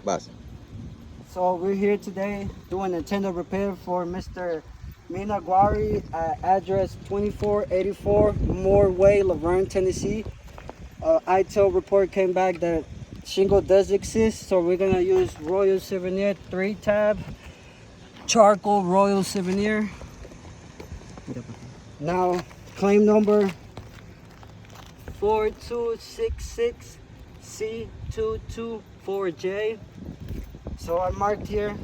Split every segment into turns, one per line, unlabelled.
Vas.
So we're here today doing a tender repair for Mr. Mina at address 2484 Moore Way, Laverne, Tennessee. ITIL report came back that shingle does exist, so we're gonna use Royal Souvenir 3 tab, charcoal Royal Souvenir. Now, claim number 4266C224J. So I marked here.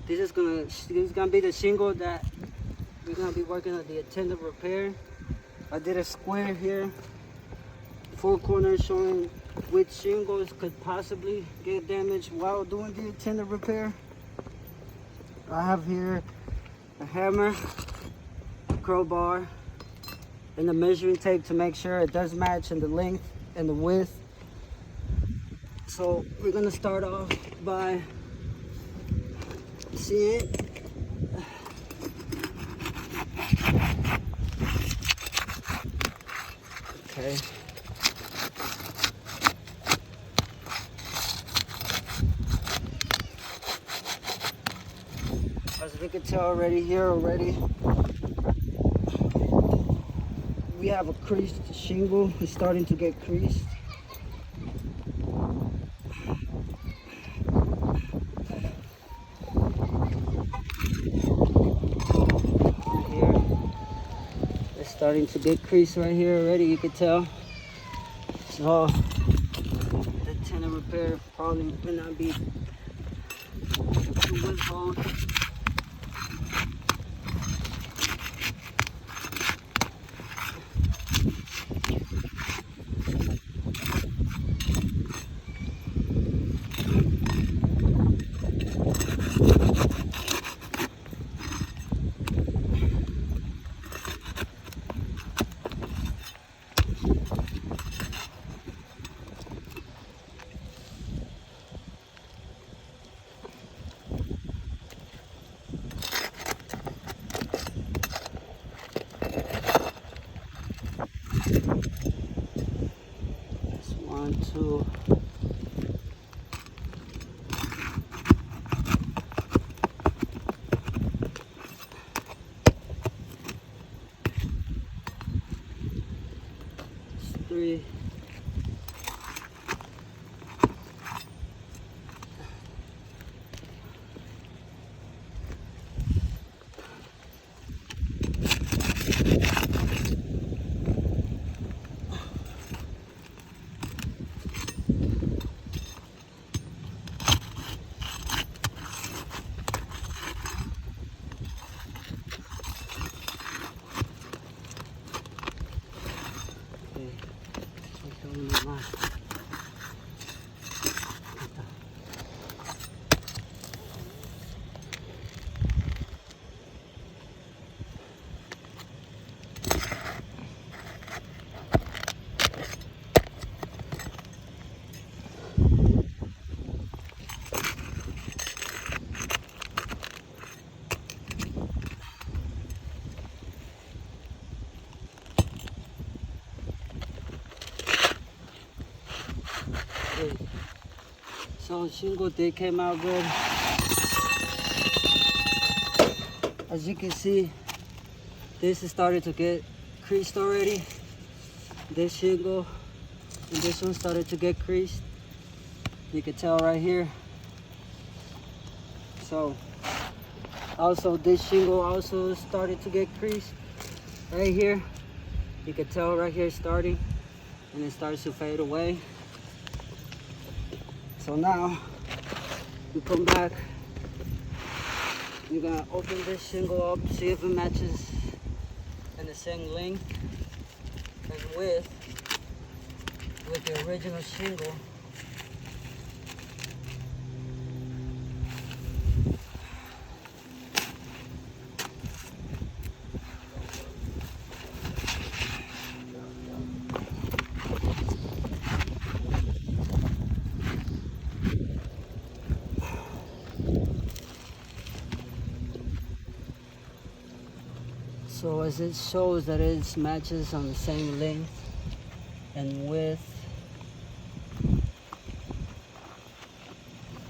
This is gonna be the shingle that we're gonna be working on the attendant repair. I did a square here, 4 corners showing which shingles could possibly get damaged while doing the attendant repair. I have here a hammer, a crowbar, and the measuring tape to make sure it does match in the length and the width. So we're gonna start off by seeing it. Okay. As we can tell already, we have a creased shingle. It's starting to get creased. Here, it's starting to get creased right here already, you can tell. So the tenant repair probably will not be too withhold. That's 1, 2. 3. So shingle did came out good. As you can see, this is starting to get creased already. This shingle and this one started to get creased. You can tell right here. So also this shingle also started to get creased right here. You can tell right here starting, and it starts to fade away. So now you come back, you're gonna open this shingle up, see if it matches in the same length and width with the original shingle. So as it shows that it matches on the same length and width,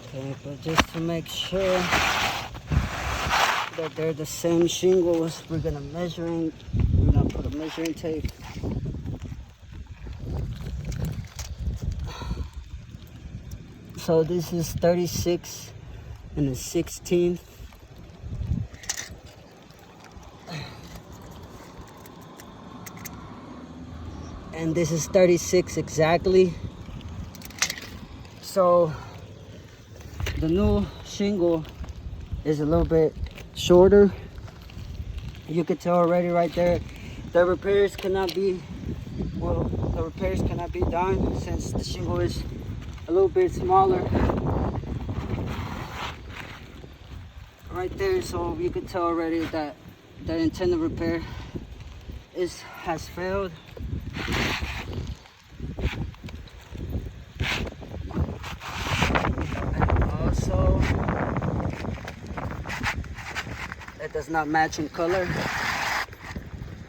Okay, but just to make sure that they're the same shingles, we're gonna put a measuring tape. So this is 36 and a 16. And this is 36 exactly. So the new shingle is a little bit shorter. You can tell already right there. The repairs cannot be done since the shingle is a little bit smaller right there. So you can tell already that the intended repair has failed. And also, it does not match in color.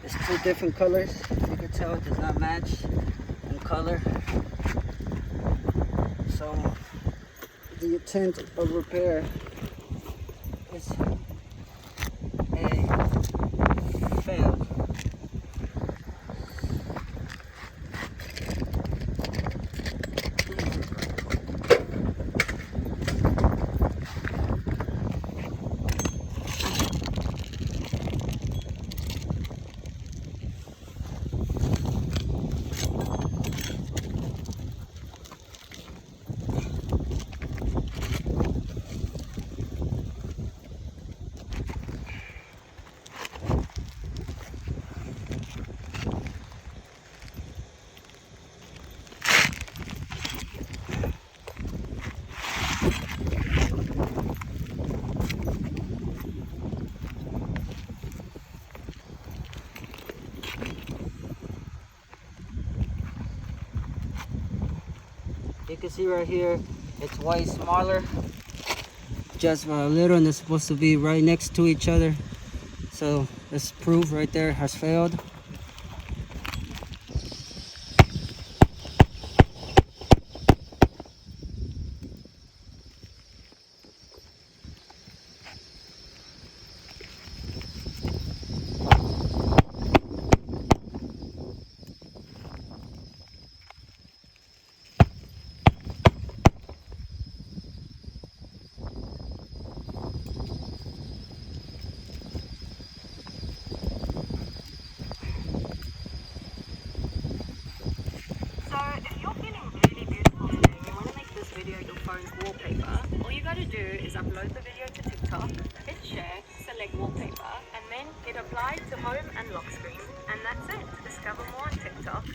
It's two different colors. You can tell it does not match in color. So the intent of repair is a failed. You can see right here, it's way smaller, just a little, and it's supposed to be right next to each other. So this proof right there has failed.
Wallpaper, all you gotta do is upload the video to TikTok, hit share, select wallpaper, and then hit apply to home and lock screen. And that's it. Discover more on TikTok.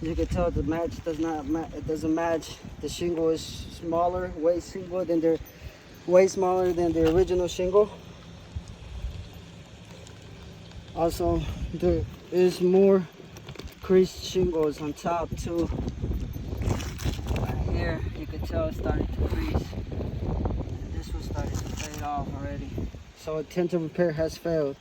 You can tell the match it doesn't match. The shingle is smaller, way smaller than the original shingle. Also, there is more creased shingles on top too. Right here, you can tell it's starting to crease. This was starting to fade off already. So attentive repair has failed.